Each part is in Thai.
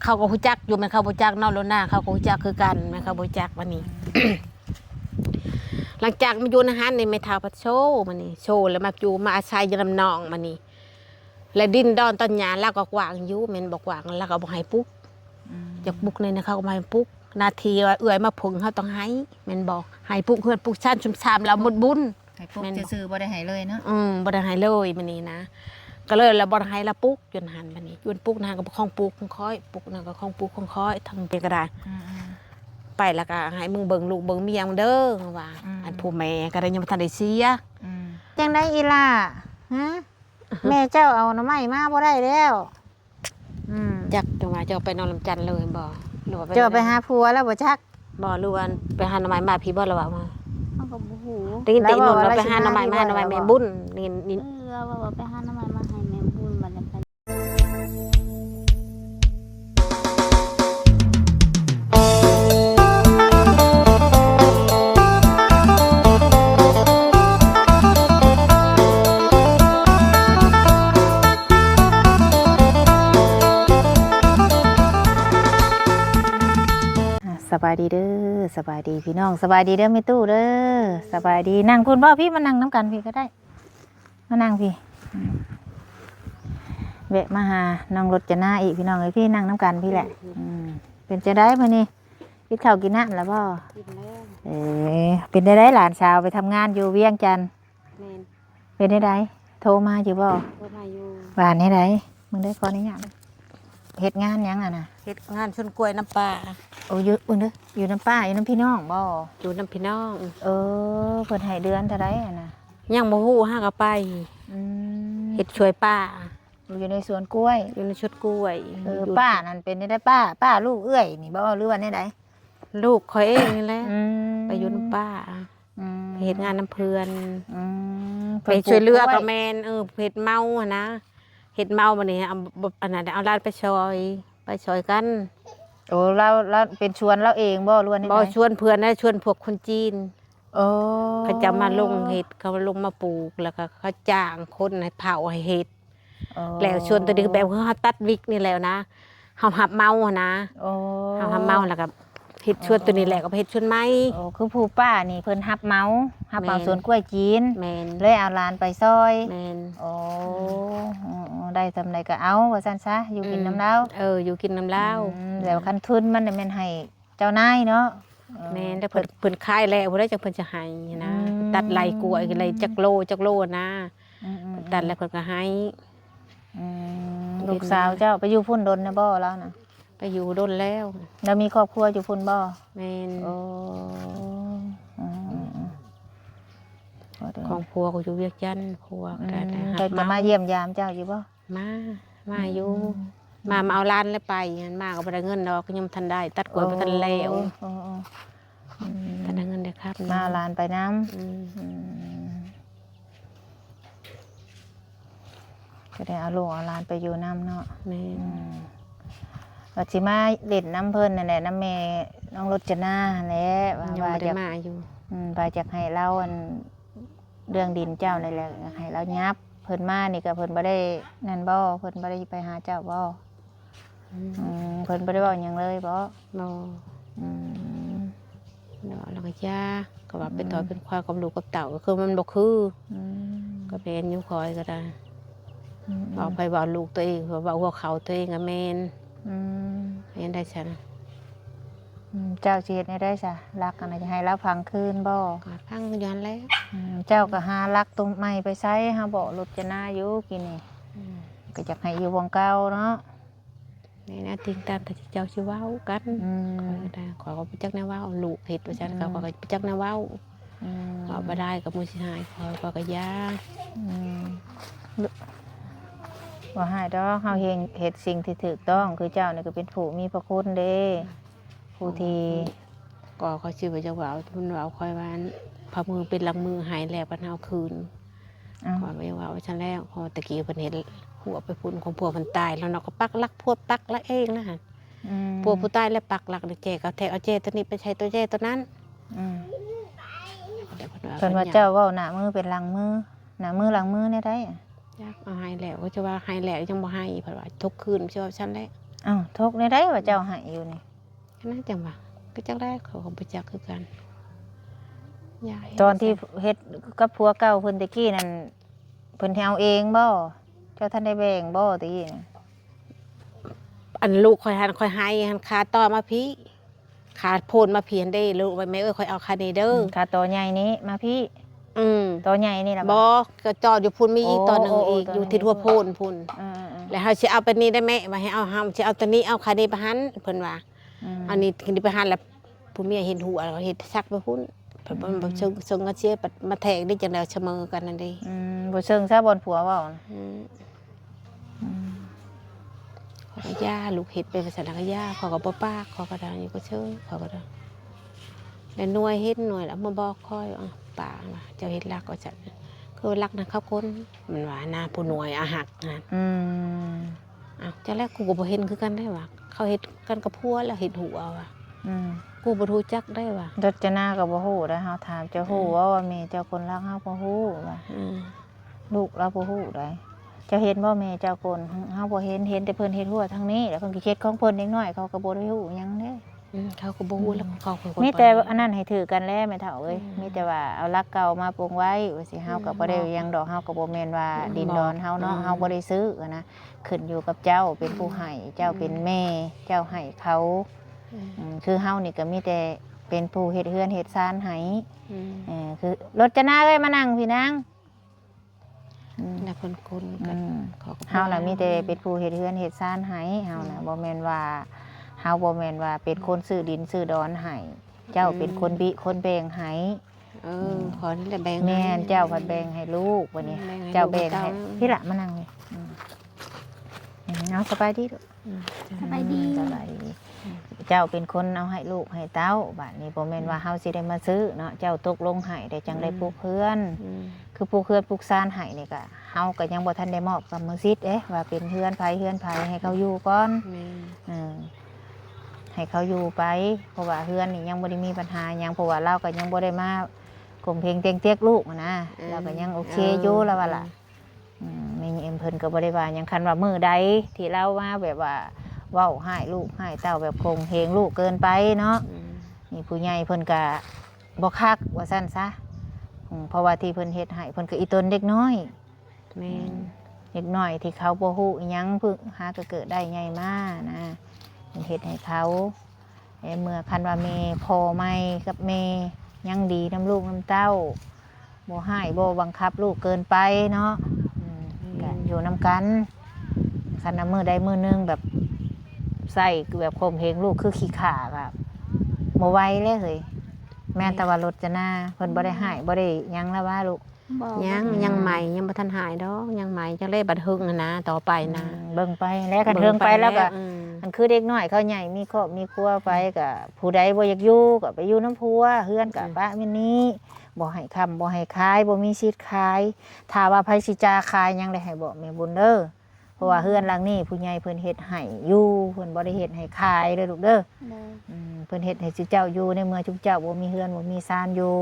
เขาก็ฮู้จักอยู่แม่เขาบ่จักเนาะโลน่าเขาก็ฮู้จักคือกันแม่เขาบ่จักวันนี้ หลังจากมาอยู่ในห้านนี่แม่ทาพัดโชว์มานี่โชว์แล้วมาอยู่มาอาศัยอยู่ลำนองมานี่และดินดอนต้นหญ้าแล้วก็กว้างอยู่แม่นบ่กว้างแล้วก็บ่ให้ปลูกจากปลูกในนะเขาก็บ่ให้ปลูกนาทีว่าเอื้อยมาผึ่งเขาต้องให้แม่นบ่ให้ปลูกเฮือนปลูกชานชุมชามแล้วหมดบุญ ให้ปลูกซื่อๆบ่ได้ให้เลยเนาะบ่ได้ให้เลยมื้อนี้นะก็เลยแล้วบ่ได้ให้ละปลูกจนหันบัดนี้จนปลูกนางก็ของปลูกของค่อยปลูกนางก็ของปลูกของค่อยทั้งเปก็ได้ไปแล้วก็ให้มึงเบิ่งลูกเบิ่งเมียมึงเด้อว่าอันผู้แม่ก็ได้ยังบ่ทันได้เสียจังได้อีล่ะฮะแม่เจ้าเอาหน่อไม้มาบ่ได้แล้วจักจังว่าเจ้าไปนอนลำจันเลยบ่หรือว่า เจ้าไปหาผัวแล้วบ่จักบ่หรือว่าไปหาหน่อไม้มาพี่บ่ล่ะว่ามาเฮาก็บ่ฮู้ได้ยินแต่นุ่นว่าไปหาหน่อไม้มาหาหน่อไม้แม่บุญนี่ว่าไปหาหน่อไม้มาให้แม่บุญบัดนี้สบายดีเด้อสบายดีพี่น้องสบายดีเด้อแม่ตู้เด้อสบายดีนั่งพุ่นบ่พี่มานั่งน้ำกันพี่ก็ได้มานั่งพี่แวะมาหาน้องรถจะหน้าอีกพี่น้องเอ้ยพี่นั่งน้ำกันพี่แหละเป็นจะได้มื้อนี้กินข้าวกินน้ำแล้วบ่เป็นได้หลานสาวไปทำงานอยู่เวียงจันทน์เป็นได้โทรมาอยู่บ่โทรมาอยู่บ้านได้มึงได้ขออนุญาตเฮ็ดงานยังอ่ะนะเฮ็ดงานชนกล้วยน้ำปลาโอ้ยอยู่น้ำป้าอยู่น้ำพี่น้องบ่อยู่น้ำพี่น้องเพิ่นให้เดือนเท่าไรอ่ะนะยังบ่ฮู้หาก็ไปเฮ็ดช่วยป้าอยู่ในสวนกล้วยอยู่ในชุดกล้วยป้านั่นเป็นได้ป้าลูกเอื้อยนี่บ่หรือว่าได้ลูกข่อยเองนี่แหละไปอยู่น้ำป้าไปเฮ็ดงานน้ำเพื่อนไปช่วยเรือกับแม่นเฮ็ดเมานะเฮ็ดเมาบัดนี้เอาอันนั้นเอาลาดไปช่วยกันโอ้เราเป็นชวนเราเองบ่ล้วนบ่ชวนเพื่อนได้ชวนพวกคนจีนเขาจะมาลงเฮ็ดเขาลงมาปลูกแล้วก็เขาจ้างคนให้เผาให้เฮ็ดแล้วชวนตัวนี้แบบเขาตัดวิกนี่แล้วนะเฮาหับเมานะเฮาหับเมาแล้วก็เฮ็ดชวนตัวนี้แหละก็เฮ็ดชวนไม้คือผู้ป้านี่เพิ่นหับเมาสวนกล้วยจีนเลยเอาหลานไปซอยได้ทำไรก็เอาว่าซั่นซะอยู่กินน้ำเล้าอยู่กินน้ำเล้าแล้วคันทุนมันแม่นให้เจ้านายเนาะแม่นแต่เพิ่นขายแล้วบ่ได้จังเพิ่นจะให้นะตัดไหลกล้วยไหลจักโลนะตัดแล้วเพิ่นก็ให้ลูกสาวเจ้าไปอยู่พุ่นดนนะบ่แล้วนะไปอยู่ดนแล้วมีครอบครัวอยู่พุ่นบ่แม่นของผัวก็อยู่เวียงจันทน์ผัวก็ได้จะมาเยี่ยมยามเจ้าอยู่บ่มาอยู่มาเอาร้านแล้วไปมาก็บ่ได้เงินดอกยังทันได้ตัดกล้วยบ่ทันแล้วทันได้เงินได้ครับมาร้านไปน้ำก็ได้เอาลูกเอาร้านไปอยู่น้ำเนาะแม่ว่าสิมาเล่นน้ำเพิ่นนั่นแหละน้ำแม่น้องรจนาแหละว่าจะมาอยู่ว่าจะให้เราเรื่องดินเจ้านี่แหละให้เรายับเพิ่นมานี่ก็เพิ่นบ่ได้นั่นบ่เพิ่นบ่ได้ไปหาเจ้าบ่เพิ่นบ่ได้บอกหยังเลยบ่เนาะแล้วก็ย่าก็ว่าเป็นต่อเป็นควายกับลูกกับเต่าก็คือมันบ่คือก็เป็นอยู่คอยก็ได้เอาไปบอกลูกตัวเองว่าหัวเขาตัวเองอะแม่นเห็นได้ฉันเจ้าสิเฮ็ดได้ซะรักอันจะให้เราพังคืนบ่พังย้อนแล้วเจ้าก็หารักตรงใหม่ไปใช้หาบ่รถจะหน้าอยู่กินนี่ก็อยากให้อยู่วงเก่าเนาะนี่นะติงตามแต่เจ้าสิเว้ากันขอไปจักแนวเว้าลูกเฮ็ดว่าฉันเขาก็ไปจักแนวเว้าก็บ่ได้กับมือสิหายขอก็ยาว่าให้ดอกเฮาเฮ็ดสิ่งที่ถูกต้องคือเจ้านี่ก็เป็นผู้มีพระคุณเด้ผู้ที่ก็เขาชื่อว่าเจ้าว่าทุนว่าคอยว่าพามือเป็นหลังมือหายแล้วปัญหาคืนขอไปว่าฉันแล้วพอตะกี้เพิ่นเห็นหัวไปพุ่นของผัวเพิ่นตายแล้วเนาะก็ปักลักพวดปักลักเองนะฮะผัวผู้ตายแล้วปักลักเจก็แทเอาเจตัวนี้ไปใช้ตัวเจตัวนั้นเพิ่นว่าเจ้าเว้าหน้ามือเป็นหลังมือหน้ามือหลังมือได้ยากเอาหายแล้วก็จะว่าหายแล้วยังบ่ให้เพิ่นว่าทุกคืนเชื่อฉันแล้ว อ้าวทุกข์ในได้ว่าเจ้าให้อยู่นี่ นั่นจังหวะก็จักได้เขาก็บ่จักคือกันยาย ตอนที่เฮ็ดกับผัวเก่าเพิ่นตะกี้นั่นเพิ่นให้เอาเองบ่เจ้าท่านได้แบ่งบ่ตะกี้น่ะ อันลูกคอยให้หันคาต่อมาพี่ขาโพนมาเพียนได้ลูกไว้แม่คอยเอาคาเนเดอร์ ค่าตัวใหญ่นี้มาพี่ ตัวใหญ่นี่ล่ะ บ่ก็จอดอยู่พุ่นมีอีก โอ้ ตัวหนึง โอ้ อีก ตัว อยู่ นี้ ที่ทั่วโพนพุ่น เออ แล้วเฮาสิเอาไปนี้ได้แม่ว่าให้เอาเฮาสิเอาตัวนี้เอาคาเนไปหันเพิ่นว่า อันนี้คาเนไปหันแล้วผู้เมียเห็นหัวแล้วเฮ็ดซักไปพุ่นเพิ่นบ่ซึ่งก็เสียมาแทงได้จังได๋เสมอกันนั่นเด้ บ่เชิงซะบนผัวเว้าน่ะ ขอก็ย่าลูกเห็ดไปภาษาลังย่าขอก็บ่ปากขอก็ได้อยู่ก็เชิญขอก็ได้แล้วหน่วยเฮ็ดหน่วยแล้วมาบอกคอยป่าว่าเจ้าเฮ็ดรักก็จัดคือรักนะเขาคนมันว่าหน้าผู้หน่วยอาหักนะเจ้าแรกกูก็บ่เห็นคือกันได้ว่าเขาเฮ็ดกันกับพัวแล้วเฮ็ดหัวว่ะกูบ่รู้จักได้ว่า รจนาก็บ่ฮู้ได้เฮาถามเจ้าฮู้ว่าแม่เจ้าคนรักเฮาบ่ฮู้ว่าลูกเราบ่ฮู้ได้เจ้าเห็นบ่แม่เจ้าคนเฮาบ่เห็นแต่เพิ่นเฮ็ดหัวทางนี้แล้วเพิ่นก็เฮ็ดของเพิ่นเด็กน้อยเขาก็บ่ได้ฮู้หยังเด้ เขาก็บ่ฮู้แล้วเขาเป็นคน มีแต่อันนั้นให้ถือกันแล้วแม่เฒ่าเอ้ยมีแต่ว่าเอารักเก่ามาปรุงไว้ว่าสิเฮาก็บ่ได้หยังดอกเฮาก็บ่แม่นว่าดินดอนเฮาเนาะเฮาบ่ได้ซื้อนะขึ้นอยู่กับเจ้าเป็นผู้ให้เจ้าเป็นแม่เจ้าให้เขาคือเฮานี่ก็มีแต่เป็นผู้เฮ็ดเฮือนเฮ็ดซานให้คือรจนาเอ้ยมานั่งพี่นาง แล้วเพิ่นคนกัน เฮาน่ะมีแต่เป็นผู้เฮ็ดเฮือนเฮ็ดซานให้เฮาน่ะบ่แม่นว่าเฮาบ่แม่นว่าเป็นคนซื้อดินซื้อดอนให้เจ้าเป็นคนคนแบ่งให้ ขอนี่แหละแบ่ง แม่นเจ้าพัดแบ่งให้ลูกวันนี้เจ้าแบ่งให้พี่ละมานั่งเลยเอาสบายดีลูก สบายดี สบายดีเจ้าเป็นคนเอาให้ลูกให้เต้าบัดนี้บ่แม่นว่าเฮาสิได้มาซื้อเนาะเจ้าตกลงให้ได้จังได้ปลูกเพื่อนคือปลูกเพื่อนปลูกซานให้นี่ก็เฮาก็ยังบ่ทันได้มอบกรรมสิทธิ์ว่าเป็นเพื่อนไผให้เขาอยู่ก่อนให้เขาอยู่ไปเพราะว่าเพื่อนนี่ยังบ่ได้มีปัญหาหยังเพราะว่าเราก็ยังบ่ได้มาข่มเพลงเตียงเตียกลูกนะเราก็ยังโอเคอยู่แล้วว่าล่ะแม่เอ็มเพิ่นก็บ่ได้ว่าหยังคันว่ามื้อใดที่เรามาแบบว่าเว้าให้ลูกให้เต้าแบบข่มเพลงลูกเกินไปเนาะนี่ผู้ใหญ่เพิ่นก็บ่คักว่าซั่นซะเพราะว่าที่เพิ่นเฮ็ดให้เพิ่นก็อีตนเด็กน้อยแม่นเด็กน้อยที่เขาบ่ฮู้อิหยังเพิ่งหาก็เกิดได้ใหญ่มานะเพิ่นเฮ็ดให้เขาเมื่อคันว่าแม่พ่อใหม่กับแม่ยังดีน้ำลูกน้ำเต้าบ่ให้บ่บังคับลูกเกินไปเนาะก็อยู่น้ำกันคันน้ำมือใดมือนึงแบบใส่แบบข่มเหงลูกคือขี้ข่าแบบบ่ไหวเลยเฮ้ยแม่แต่ว่ารถจะหน้าเพิ่นบ่ได้ให้บ่ได้ยังแล้วว่าลูก ยังใหม่ยังบ่ทันหายดอกยังใหม่จังได้บัดหึงนะต่อไปนะ เบิ่งไปแล้วกันเทิงไปแล้วก็มันคือเด็กน้อยเขาใหญ่มีครอบมีครัวไปก็ผู้ใดบ่อยากอยู่ก็ไปอยู่น้ำพัวเฮือนก็ป้ามินี้บ่ให้ค้ำบ่ให้ขายบ่มีสิทธิ์ขายถ้าว่าไผสิจาขายยังได้ให้บอกแม่บุญเด้อเพราะว่าเฮือนหลังนี้ผู้ใหญ่เพิ่นเฮ็ดให้อยู่เพิ่นบ่ได้เฮ็ดให้ขายเด้อลูกเด้อเพิ่นเฮ็ดให้จุเจ้าอยู่ในเมื่อจุเจ้าบ่มีเฮือนบ่มีศาลอยู่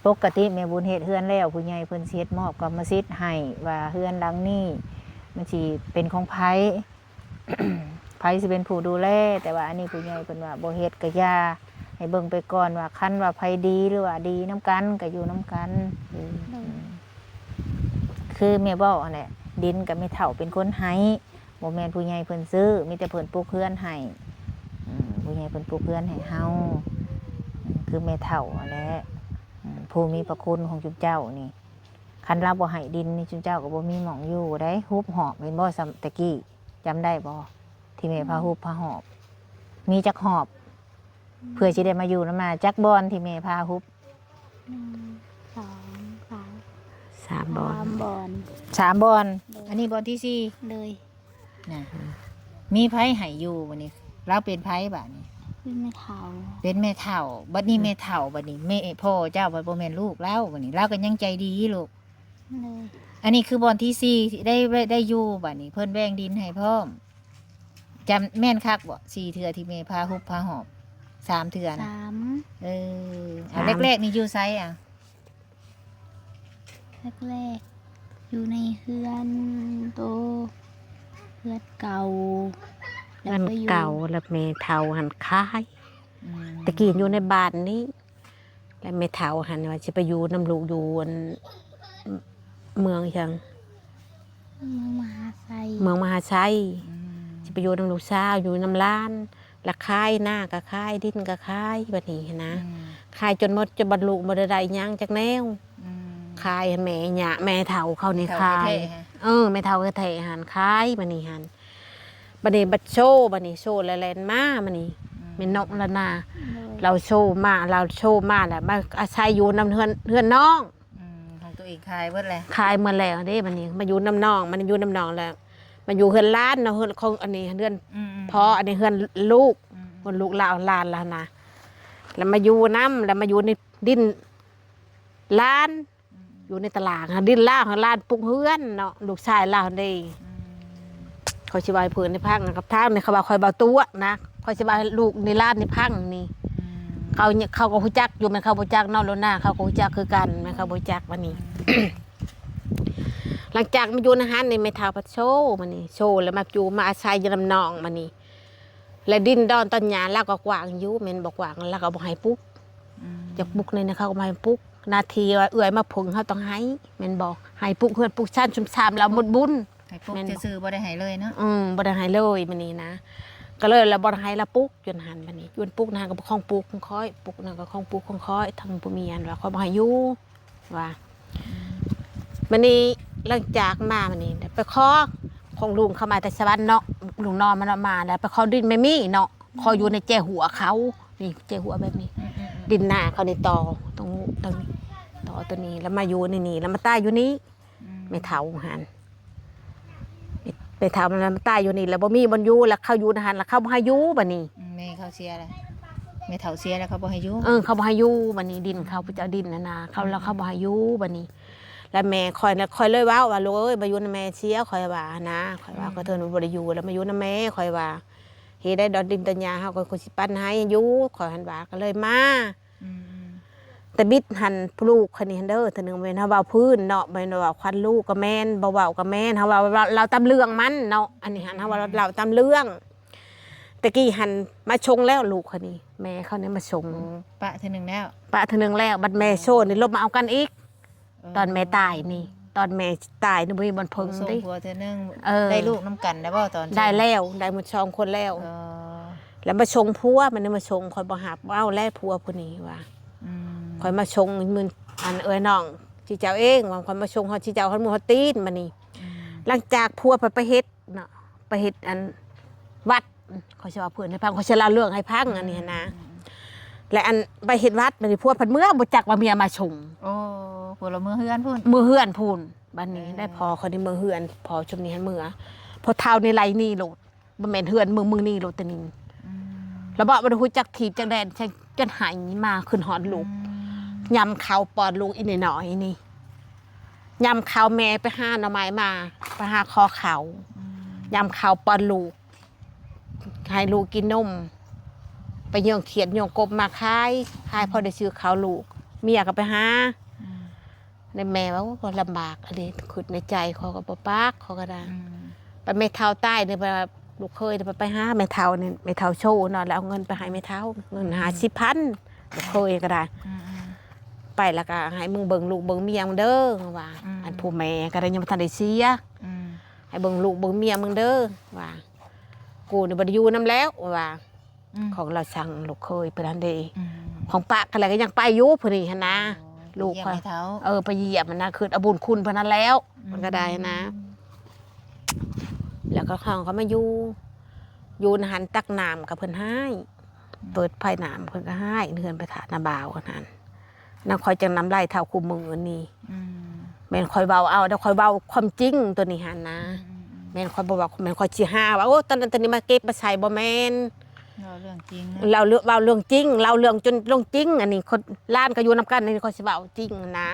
ปกติแม่บุญเฮ็ดเฮือนแล้วผู้ใหญ่เพิ่นสิเฮ็ดมอบกรรมสิทธิ์ให้ว่าเฮือนหลังนี้มันสิเป็นของไผ ไผสิเป็นผู้ดูแลแต่ว่าอันนี้ผู้ใหญ่เพิ่นว่าบ่เฮ็ดก็อย่าให้เบิ่งไปก่อนว่าคันว่าไผดีหรือว่าดีน้ำกันก็อยู่น้ำกันคือแม่เว้าอันแหละดินก็ไม่เฒ่าเป็นคนให้บ่แม่นผู้ใหญ่เพิ่นซื้อมีแต่เพิ่นปลูกเพื่อนให้ผู้ใหญ่เพิ่นปลูกเพื่อนให้เฮาคือแม่เฒ่าอันแหละผู้มีพระคุณของจุ๊บเจ้านี่คันเราบ่ให้ดินนี่จุ๊บเจ้าก็บ่มีหม่องอยู่ได้ฮุบหอบเป็นบ่ซำตะกี้จำได้บ่ที่แม่พาฮุบพาหอบมีจักหอบเพื่อสิได้มาอยู่นำมาจักบอนที่แม่พาฮุบ 3 บอน บอน 3บอนอันนี้บอนที่4 เลย นะมีไผให้อยู่บัดนี้เราเป็นไผบัดนี้ ขึ้นไม่เท้า เป็นแม่เฒ่าบัดนี้แม่เฒ่าบัดนี้แม่พ่อเจ้าบัดบ่แม่นลูกแล้วบัดนี้เราก็ยังใจดีลูก เลย อันนี้คือบอนที่4ที่ได้อยู่บัดนี้เพิ่นแบ่งดินให้พร้อมจำแม่นคักบ่4เทื่อที่แม่พาฮุบพาหอบ3เทื่อนะ 3 เอาแรกๆนี่อยู่ไสอ่ะ แรกๆอยู่ในเฮือนโต เพื่อนเก่า เงินเก่าแล้วแม่เฒ่าหันคายตะกี้อยู่ในบ้านนี้แล้วแม่เฒ่าหันว่าสิไปอยู่น้ำลูกอยู่อันเมืองจัง เมืองมหาไซ เมืองมหาชัยสิไปอยู่น้ำลูกสาวอยู่น้ำล้านละคายหน้าก็คายดินก็คายแบบนี้นะคายจนหมดจะบรรลุบ่ได้หยังจักแนวคายแม่หยะแม่เฒ่าเขานี่คายแม่เฒ่าก็เทหันคายบัดนี้หันบัดนี้บัดโชบัดนี้โชแลนมาบัดนี้แม่นกละนาเราโชมาแล้วมาอาศัยอยู่น้ำเฮือนน้อง ของตัวเองคายเบิดเลย คายเมื่อแล้วเด้บัดนี้มาอยู่น้ำน้องมันอยู่น้ำน้องแล้วมันอยู่เฮือนล้านเนาะเฮือนของอันนี้เฮือนพออันนี้เฮือนลูกคนลูกหลานแล้วนะแล้วมาอยู่น้ำแล้วมาอยู่ในดินล้านอยู่ในตลาดดินล่างล้านปุกเฮือนเนาะลูกชายล่าได้เขาชิบายเพื่อนในพังกับทางในเขาบอกคอยเบาตัวนะเขาชิบายลูกในล้านในพังนี่เขาก็หูจักอยู่มันเขาหูจักนอกแล้วหน้าเขาก็หูจักคือกันมันเขาหูจักวันนี้ หลังจากมาอยู่ในฮันนี่ไม่เท่าพัดโชมันนี่โชแล้วมาอยู่มาอาศัยยลำนองมันนี่และดินดอนต้นหญ้าแล้วก็กวางอยู่แม่นบอกกวางแล้วก็บอกให้ปุ๊กจากปุ๊กเลยนะเขาก็มาให้ปุ๊กนาทีว่าเอื่อยมาผงเขาต้องให้แม่นบอกให้ปุ๊กเพื่อนปุ๊กชั้นชุมชามเราหมดบุญ ให้ปุ๊กจะซื้อบ่ได้ให้เลยเนาะบ่ได้ให้เลยมันนี่นะก็เลยเราบ่ได้ให้ละปุ๊กจนหันมันนี่จนปุ๊กนางก็คล้องปุ๊กคล้องค้อยปุ๊กนางก็คล้องปุ๊กคล้องค้อยทางผู้มีอันว่าเขาบ่ให้อยู่ว่ามันนี่หลังจากมามันนี่ไปขอของลุงเข้ามาแต่สวรรค์เนาะลุงนอนมันมาแล้วไปขอดินไม่มีเนาะขออยู่ในแจหัวเขานี่แจหัวแบบนี้ดินหน้าเขาในต่อตรงต่อตัวนี้แล้วมาอยู่นี่แล้วมาใต้อยู่นี้ไม่เท่าหันไปทำแล้วมาใต้อยู่นี่แล้วบ่มีบนอยู่แล้วเข้าอยู่หันแล้วเข้าบ่ให้อยู่บัดนี้แม่เขาเสียเลยแม่เฒ่าเสียแล้วเขาบ่ให้อยู่เขาบ่ให้อยู่บัดนี้ดินเขาไปเจ้าดินนะเขาแล้วเขาบ่ให้อยู่บัดนี้แล้วแม่คอยเลยว่าลูกเอ้ยมาอยู่นำแม่เสียคอยว่านะคอยว่าก็เธอหนูบ่ได้อยู่แล้วมาอยู่นำแม่คอยว่าเฮ็ดได้ดอนดินตัญญาเฮาก็สิปั้นให้อยู่คอยหันว่าก็เลยมาแต่บิดหันลูกคนนี้เด้อเทื่อนึงแม่นเฮาเว้าพื้นเนาะแม่นว่าควันลูกก็แม่นบ่เว้าก็แม่นเฮาว่าเราตามเรื่องมันเนาะอันนี้หันเฮาว่าเราตามเรื่องตะกี้หันมาชงแล้วลูกคนนี้แม่เขาเนี่ยมาชงปะเทื่อนึงแล้วบัดแม่โชนี่ลบมาเอากันอีกตอนแม่ตายนี่ตอนแม่ตายนี่บ่มีบ่เพิ่งดิผัวเทื่อนึงได้ลูกนำกันได้บ่ตอนได้แล้วได้หมด2คนแล้วแล้วมาชงผัวมันมาชงคอยบ่หับเอาแลผัวผู้นี้ว่าคอยมาชงมึงอันน้องที่เจ้าเองว่าคอยมาชงเฮาที่เจ้าเฮาหมู่เฮาตีนมานี่หลังจากผัวไปเฮ็ดเนาะไปเฮ็ดอันวัดเขาสิว่าเพิ่นให้พังเขาสิเล่าเรื่องให้พังอันนี้นะและอันไปเฮ็ดวัดมันผัวเพิ่นเมื่อบ่จักว่าเมียมาชงผัวเรามือเฮือนพูนบัดนี้ได้พอเขาได้มือเฮือนพอชุมนี้หันมือพอเท่าในไรนี่โลดบ่แม่นเฮือนมึงนี่โลดตะนิงแล้วบ่ฮู้จักถีบจักแดนจนหายมาขึ้นฮอดลูกยำข้าวปอดลูกอีน้อยนี่ยำข้าวแม่ไปหาหน่อไม้มาไปหาคอเขายำข้าวปอดลูกให้ลูกกินนมไปย่องเขียดย่องกบมาขายพอได้ซื้อข้าวลูกเมียก็ไปหาในแม่ว่าก็ลำบากอันนี้ขุดในใจเขาก็ปากเขาก็ได้ไปแม่เท้าใต้เนี่ยไปลูกเคยไปหาแม่เท้าเนี่ยแม่เท้าโชว์นอนแล้วเอาเงินไปให้แม่เท้าเงิน50,000ลูกเคยก็ได้ไปแล้วก็ให้มึงเบิ่งลูกเบิ่งเมียมึงเด้อว่าอันผู้แม่ก็ได้ยังบ่ทันได้เสียให้เบิ่งลูกเบิ่งเมียมึงเด้อว่ากูนี่บ่ได้อยู่นำแล้วว่าของเราสั่งลูกเคยไปนั่นเด้ของปะกันแล้วก็ยังไปอยู่พุ่นนี่หั่นนะลูกไปไปเหยียบมันนะคืออบุญคุณพนันแล้วมันก็ได้นะแล้วก็ข้างเขามาอยู่หันตักน้ำกับเพิ่นให้เปิดไผ่น้ำเพิ่นก็ให้เดินไปถานาบ่าวกันนั้นนางคอยจังน้ำไหลเท่าคู่มือนี่แม่นคอยเบาเอาเดี๋ยวคอยเบาความจริงตัวนี้หันนะแม่นคอยบอกแม่นคอยชี้ห้าว่าโอ้ตอนนี้มาเก็บมาใส่บ่แม่นเราเรื่องจริงเราเรื่องจริงเราเรื่องจนเรื่องจริงอันนี้คนล้านก็อยู่นำกันนี่เขาสิเว้าจริงนะ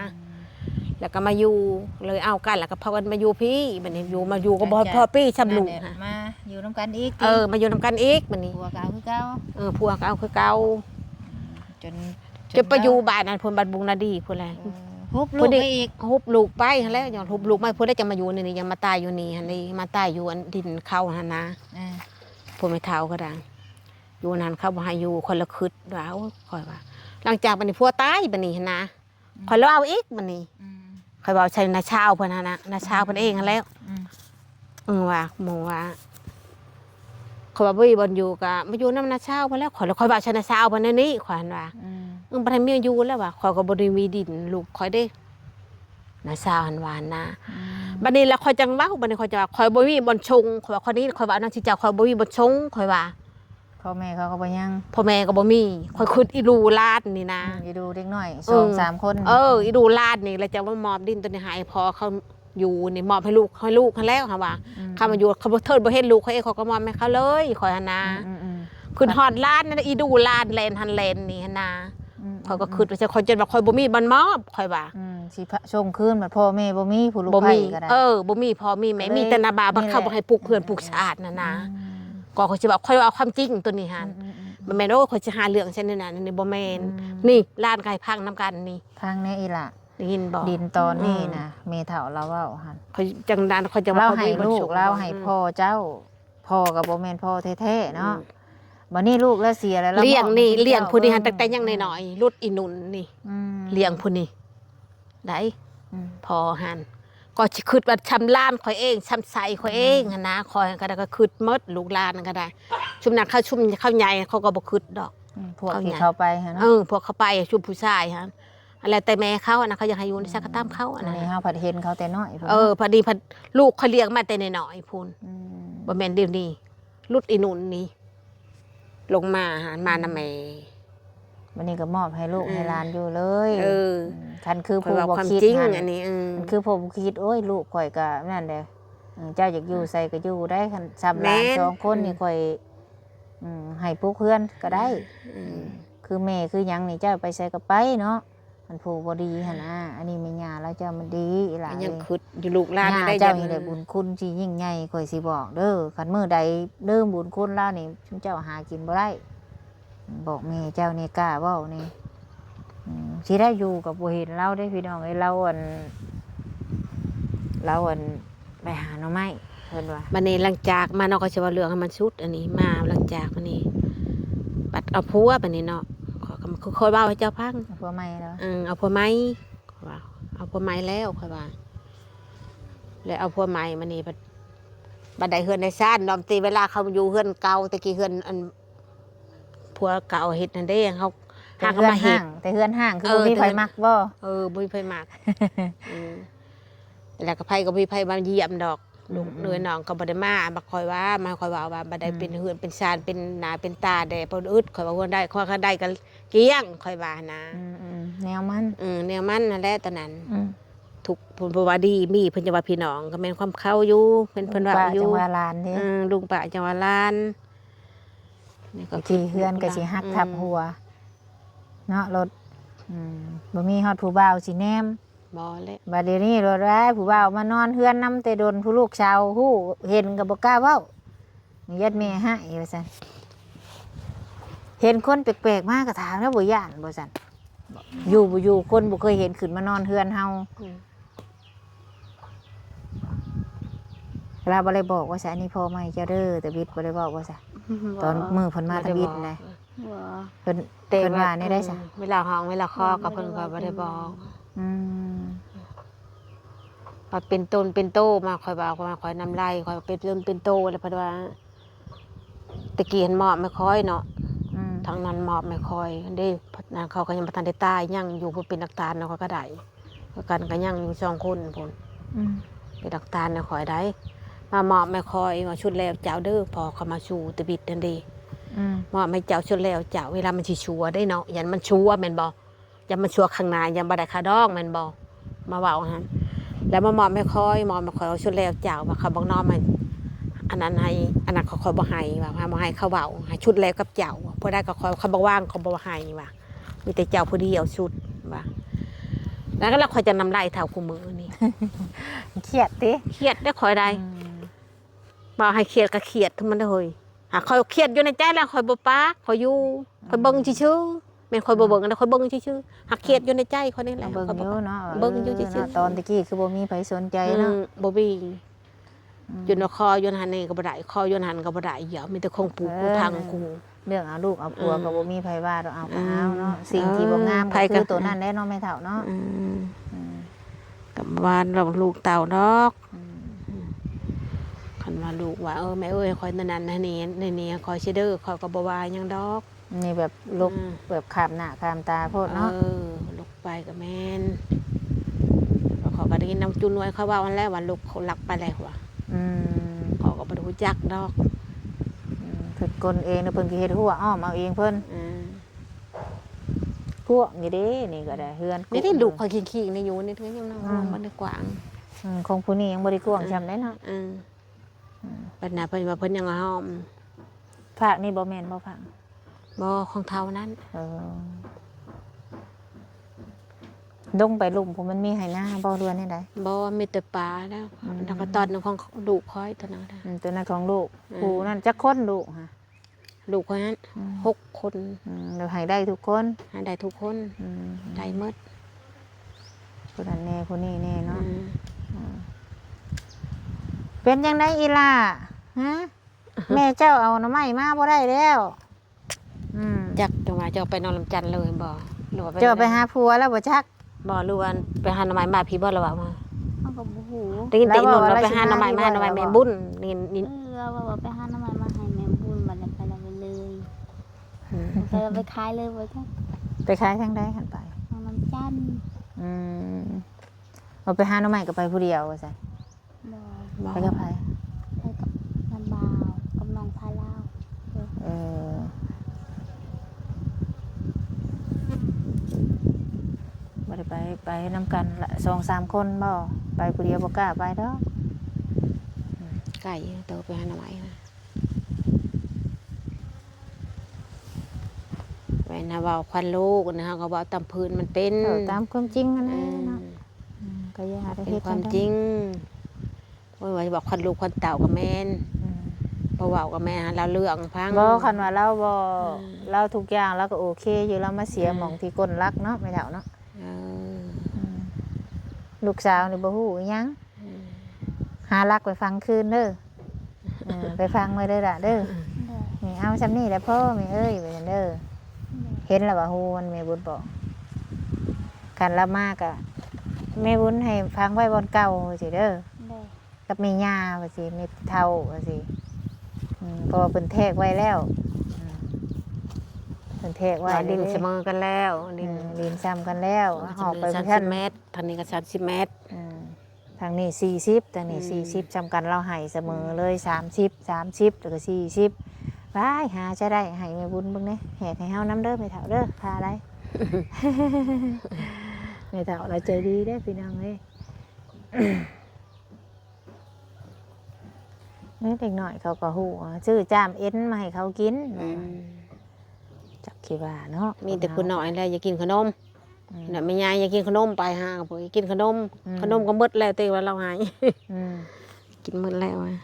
แล้วก็มาอยู่เลยเอากันแล้วก็พากันมาอยู่พี่บัดนี้อยู่มาอยู่ก็บ่พอพี่ชำลุค่ะมาอยู่นำกันอีกมาอยู่นำกันอีกบัดนี้ผัวเก่าคือเก่าผัวเก่าคือเก่าจนไปอยู่บ้านนั้นพุ่นบ้านบุงนาดีพุ่นแหละ ฮุบลูกไปอีก ฮุบลูกไปหั่นแล้วอย่างฮุบลูกไม่เพิ่นได้จะมาอยู่นี่ยังมาตายอยู่นี่หั่นนี่มาตายอยู่อันดินเขาหั่นนะพวกไม่เฒ่าก็ดังอยู่นานเขาบ่ให้อยู่คนละคิดว่าโอ้ข่อยว่า หลังจากบัดนี้ผัวตายบัดนี้หั่นนะข่อยแล้วเอาอีกบัดนี้ข่อยว่าใช่นาชาวเพิ่นหั่นน่ะนาชาวเพิ่นเองหั่นแล้วว่าหมู่ว่าข่อยว่าบ่มีบ่อยู่ก็มาอยู่นำนาชาวเพิ่นแล้วข่อยแล้วข่อยว่าใช่นาชาวเพิ่นแนวนี้ข่อยหั่นว่าบ่ทันมีอยู่แล้วว่าข่อยก็บ่ได้มีดินลูกข่อยเด้นาชาวหั่นว่านะบัดนี้แล้วข่อยจังเว้าบัดนี้ข่อยจะว่าข่อยบ่มีบ่อนชงข่อยว่าคนนี้ข่อยว่าอันนั้นสิเจ้าข่อยบ่มีบ่อนชงข่อยว่า พ่อแม่เขาก็บ่ยัง พ่อแม่ก็บ่มีข่อยคิดอีรูลาดนี่นะ อยู่ดูเด็กน้อย 2-3 2-3 คน อีรูลาดนี่แล้วจะว่ามอบดินตัวนี้ให้พอเขาอยู่นี่มอบให้ลูกเขาแล้วค่ะว่าเขามาอยู่เขาบ่เทิดบ่เฮ็ดลูกเขาเองเขาก็มอบให้เขาเลยข่อยหั่นนะขึ้นฮอดลาดนั่นอีดูลาดแลนหันแลนนี่หั่นนะเขาก็คิดว่าจะข่อยจนว่าข่อยบ่มีบ่มอบข่อยว่า สิส่งคืนบัดพ่อแม่บ่มีผู้ลูก บ่ ไผ มี ก็ได้ บ่มีพ่อมีแม่มีแต่นาบาบักเข้าบ่ให้ปลูกเพื่อนปลูกชาตินั่นนะก็ข่อยสิว่าข่อยเอาความจริงตัวนี้หั่นบ่แม่นโอ้ข่อยสิหาเรื่องเช่นนั้นนี่บ่แม่นนี่ลานไก่พังนำกันนี่ ทางแน่อีหล่ะ ได้ยินบ่ ดินตอนนี้นะเมเฒ่าเราเว้าหั่น ข่อยจังดานข่อยจะ เรา ว่า ให้ลูกเราให้พ่อเจ้าพ่อก็บ่แม่นพ่อแท้ๆเนาะบัดนี้ลูกแล้วเสียแล้ว เลี้ยงนี่เลี้ยงผู้นี้หั่นตั้งแต่ยังน้อยๆรุดอีหนุนนี่เลี้ยงผู้นี้ได้พอหั่นก็สิคิดว่าชำลานข่อยเองชำใสข่อยเองหั่นนะข่อยก็ได้ก็คิดหมดลูกหลานก็ได้ชุมนั้นเขาชุมเขาใหญ่เขาก็บ่คิดดอก พวกที่เขาไปหั่นเนาะ พวกเขาไปชุมผู้ชายหั่นอะไรแต่แม่เขาอะนะเขาอยากให้อยู่ในสักกะตามเขาอะ อัน นะ นี้เฮาผัดเห็นเขาแต่น้อยพุ่น พอดีพัดลูกเขาเลี้ยงมาแต่น้อยๆพูนบ่แม่นเดี๋ยวนี้รุดอีหนุนนี่ลงมาหามานำแม่ วันนี้ก็มอบให้ลูกให้หลานอยู่เลย คันคือ ข่อย ผู้ ว่า บ่ ความ คิด จริง หั่น อันนี้มันคือผมคิดโอ้ยลูกข่อยก็นั่นแหละเจ้าอยากอยู่ใส่ก็อยู่ได้คันซ้ำหลาน2คนนี่ข่อยให้ปลูกเพื่อนก็ได้คือแม่คือหยังนี่เจ้าไปใส่ก็ไปเนาะมันผู้บ่ดีหั่นนะอันนี้แม่ย่าแล้วเจ้ามันดีอีหลาน ยังคิดอยู่ลูกหลาน ย่า ได้ เจ้านี่ได้บุญคุณสิยิ่งใหญ่ข่อยสิบอกเด้อคันมื้อใดเริ่มบุญคุณแล้วนี่ชุมเจ้าหากินบ่ได้บอกแม่เจ้านี่กล้าเว้านี่สิได้อยู่กับบ่เห็นเราได้พี่น้องเอ้ยเราอันไปหาหน่อไม้เพิ่นว่า บัดนี้หลังจากมาเนาะก็สิว่าเรื่องให้มันสุดอันนี้มาหลังจากบัดนี้บัดเอาผัวบัดนี้เนาะก็ค่อยเว้าให้เจ้าพัง ผัวใหม่แล้ว เอาผัวใหม่ข่อยว่าเอาผัวใหม่แล้วข่อยว่าแล้วเอาผัวใหม่มานี่บัดใดเฮือนในซ่านดอมตีเวลาเขาอยู่เฮือนเก่าตะกี้เฮือนอันผัวเก่าเฮ็ดนั่นเด้เขาหาก็มาเฮ็ด แต่เฮือนห้างคือบ่มีไผมักบ่ บ่มีไผมากแล้วก็ไผก็มีไผมาเยี่ยมดอกลูกเดือนน้องก็บ่ได้มาคอยว่าว่าบัดใดเป็นเฮือนเป็นซานเป็นหน้าเป็นตาได้เพิ่นอึดข่อยว่าเฮือนได้ข่อยก็ได้ก็เกลี้ยงข่อยว่านะ แนวมัน แนวมันนั่นแหละตอนนั้นทุกเพิ่นว่าดีมีเพิ่นจะว่าพี่น้องก็แม่นความเข้าอยู่เพิ่นว่าอยู่ จังหว่าลานเด้ ลุงป้าจังหว่าลานนี่ก็ ที่เฮือนก็สิฮักทับหัวเนาะรถบ่มีฮอดผู้บ่าวสิแนม บ่เลย บัดเดี๋ยวนี้รถร้ายผู้บ่าวมานอนเฮือนนำแต่โดนผู้ลูกชาวฮู้เห็นก็บ่กล้าเว้ายัดแม่ให้ว่าซั่นเห็นคนแปลกๆมาก็ถามแล้วบ่ย่านบ่ซั่นอยู่บ่อยู่คนบ่เคยเห็นขึ้นมานอนเฮือนเฮาเราบ่ได้บอกว่าซะอันนี้พ่อใหม่เจ้าเด้อแต่บิดบ่ได้บอกว่าซะตอนมื้อเพิ่นมาทำบิดนะเพิ่นว่านี่ได้ซะ เวลาห้องเวลาคอกับเพิ่นก็บ่ได้บอกว่าเป็นต้นเป็นโตมาข่อยว่าข่อยนำไรข่อยเป็นต้นเป็นโตแล้วเพิ่นว่าตะกี้เห็นหมอบไม่ค่อยเนาะทางนั้นหมอบไม่ค่อยได้นางเขาก็ยังบ่ทันได้ตายยังอยู่เพิ่นเป็นนักตาลเนาะก็ได้กันก็ยังอยู่2คนพุ่นเป็นนักตาลน่ะข่อยได้มาหมอบไม่ค่อยว่าชุดแล้วเจ้าเด้อพอเขามาชูตะบิดนั่นเด้หมอบไม่เจ้าชุดแล้วเจ้าเวลามันสิชัวได้เนาะยันมันชัวแม่นบ่ยันมันชัวข้างหน้ายันบ่ได้คาดองแม่นบ่มาเว้าหั่นแล้วมาหมอบไม่ค่อยเอาชุดแล้วเจ้าว่าเขาบอกน้อมันอันนั้นให้อันนั้นเขาบ่ให้ว่าบ่ให้เขาเว้าให้ชุดแล้วกับเจ้าพอได้ก็เขาบ่ว่างเขาบ่ให้ว่ามีแต่เจ้าผู้เดียวชุดว่าแล้วก็เราคอยจะนำไล่เท่าคู่มือนี่ เครียดติ เครียดได้คอยได้บ่ให้เครียดก็เครียดทั้งมันเลยหาคอยเครียดอยู่ในใจแล้วคอยบ่ปากคอยอยู่คอยเบิ่งซื่อๆแ ม่นคอยบ่เบิ่งนะคอยเบิ่งชื่อๆหักเขียดอยู่ในใจคนนี้แหละ เบิ่งอยู่เนาะ เบิ่งอยู่ซื่อๆ เนาะตอนตะกี้คือบ่มีไผสนใจเนาะ บ่มีอยู่ในคออยู่หันนี่ก็บ่ได้คออยู่หันก็บ่ได้เดี๋ยวมีแต่คงปูกูพังกู เรื่องเอาลูกเอาผัว อืม ก็บ่มีไผว่าดอกเอาก็ อืม เอาเนาะสิ่งที่บ่งาม ไผ ก็ ก็ คือตัวนั้นแหละเนาะแม่เฒ่าเนาะ อืม อืม กับวานเราลูกเต่าดอก อืม คันว่าลูกว่าแม่เอ้ยคอยนั่นๆนี่คอยสิเด้อคอยก็บ่ว่าหยังดอก นี่แบบลุก อืม แบบขามหน้าขามตาโพดเนาะ ลูกไปก็แม่นแล้วเขาก็ได้ยินน้ำจุนไว้เขาว่าวันแรกวันลูกเขาหลักไปแล้วว่ะ อืม เขาก็บ่รู้จักดอก เพิ่นกลเองเนาะเพิ่นก็เฮ็ดหัวอ้อมเอาเองเพิ่น อืม พวกนี่เด้นี่ก็ได้เฮือน นี่ได้ลูกคอยขี้ๆนี่อยู่นี่ถึงยังน้องมันได้กว้าง ของผู้นี้ยังบ่ได้กวางจำได้เนาะ ปัญหาเพิ่นว่าเพิ่นยังหอม ภาคนี่บ่แม่นบ่ภาค บ่ของเท่านั้น เออดงไปลุ่มผมมันมีไหหน้าบ่เรือนนี่ได้ บ่มีแต่ปลาแล้ว อืม แล้วก็ตอนนึงของลูกคอยตัวนั้นนะ ตัวนั้นของลูก อืม ผู้นั่นจักคนลูกฮะ ลูกคนนั้น อืม 6 คน เดี๋ยวให้ได้ทุกคน หาได้ทุกคน อืม ได้หมด ผู้นั้นแน่ผู้นี้แน่เนาะ อืม เป็นจังไดอีล่ะฮะ แม่เจ้าเอาหน่อไม้มาบ่ได้แล้วจักจังว่าจะเอาไปนอนลำจันทน์เลยบ่หรือว่า เจ้าไปหาผัวแล้วบ่จัก บ่หรือว่าไปหาหน่อไม้มาพี่บ่ละว่ามา เขาก็บ่ฮู้ ได้ยินแต่อีหนุ่น แล้ว เรา บอก ไปหาหน่อไม้มา ว่า หน่อไม้ อะไร แม่ บอก บุญนี่ ว่าไปหาน้ำมันมาให้แม่บุญบัดนี้ไปแล้วไปเลย อืม ไปขายเลยบ่จ้ะ ไปขายทางใดหันไป ทางน้ำจันทน์ อืมเอาไปหาหน่อไม้ก็ไปผู้เดียวว่าซั่น บ่ บ่ ไปกับไผ ไปกับน้ำบ่าวกับน้องพาลาว เออบ่ได้ไปนำกันละ2-3 คนบ่ไปผู้เดียวบ่กล้าไปดอก ไก่เตอไปหาหน่อไม้นะแม่นะเว้าควันลูกนะฮะก็เว้าตามพื้นมันเป็น ตามความจริงนั่นแห อื ละ ม เนาะก็อย่าได้ เป็ เฮ็ น ด ความ จังใด จริงโอ้ยว่าจะบอกควันลูกควันเต่ากับแม่น อืม บ่เว้ากับแม่เราเรื่องพัง บ่คันว่าเราบ่ อืม เราทุกอย่างเราก็โอเคอยู่เรามาเสีย อืม หม่องที่ก้นรักเนาะไม่เท่าเนาะ เออ ลูกสาวนี่บ่ฮู้อิหยัง อืม หารักไปฟังคืนเด้อไปฟังไว้เด้อล่ะเด้อ เด้อ นี่เอาซำนี้แหละพ่อแม่เอ้ยไปนั่นเด้อเห็นแล้วว่าฮู้มันแม่บุญบอกกันละมากอะแม่บุญให้ฟังไว้บนเก่าสิเด้อ เด้อ กับแม่ย่าว่าสิแม่เฒ่าว่าสิเพราะว่าเพิ่นแทกไว้แล้วเพิ่นแทกไว้ ว่าดิน ด้ เสมอกันแล้วดิ ดินซ้ำกันแล้วออกไป 30 เพิ่น เมตรทางนี้ก็30 เมตร ทางนี้40ทางนี้ อืม 40จำกันเราให้เสมอเลย30แล้วก็40ว้ายหาจะได้ให้แม่บุญเบิ่งเด้แหกให้เฮานํเด้อแม่เฒ่าเด้อพาได้ แม่เฒ่าเราใจดีเด้อพี่น้องเอ้ย นี่เด็กหน่อยเขาก็ฮู้ชื่อจามเอ็นมาให้เขากิน อืม จักคิดว่าเนาะ มีแต่คุณน้อยแหละอยากกินขนม อืม น่ะแม่ยายอยากกินขนมไปหาก็บ่อยากกินขนม อืม ขนมก็หมดแล้วแต่ว่าเราหาย อืม กินหมดแล้วอะ